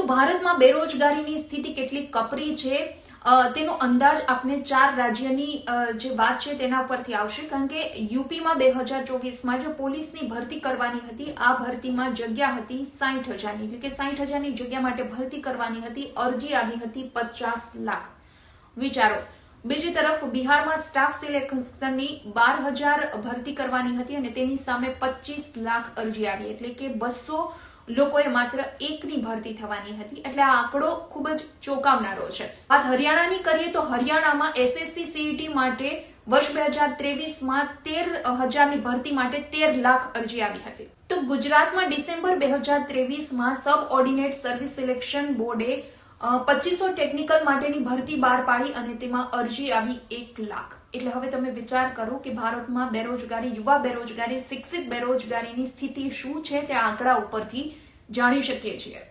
તો ભારતમાં બેરોજગારીની સ્થિતિ કેટલી કપરી છે તેનો અંદાજ આપને 4 રાજ્યની જે વાત છે તેના પરથી આવશે, કારણ કે યુપીમાં 2024માં જે પોલીસની ભરતી કરવાની હતી, આ ભરતીમાં જગ્યા હતી 60,000ની, એટલે કે 60,000ની જગ્યા માટે ભરતી કરવાની હતી, અરજી આવી હતી 50 લાખ. વિચારો. બીજી તરફ બિહારમાં સ્ટાફ સિલેક્શનની 12,000 ભરતી કરવાની હતી અને તેની સામે 25 લાખ અરજી આવી, એટલે કે 200 લોકોએ માત્ર એકની ભરતી થવાની હતી. એટલે આ આંકડો ખૂબ જ ચોંકાવનારો છે. વાત હરિયાણાની કરીએ તો હરિયાણામાં એસએસસી સીઈટી માટે વર્ષ 2023માં 13,000ની ભરતી માટે 13 લાખ અરજી આવી હતી. તો ગુજરાતમાં ડિસેમ્બર 2023માં સબ ઓર્ડિનેટ સર્વિસ સિલેક્શન બોર્ડે 2500 ટેકનિકલ માટેની ભરતી બહાર પાડી અને તેમાં અરજી આવી 1 લાખ. એટલે હવે તમે વિચાર કરો કે ભારતમાં બેરોજગારી, યુવા બેરોજગારી, શિક્ષિત બેરોજગારીની સ્થિતિ શું છે તે આંકડા ઉપરથી જાણી શકીએ છીએ.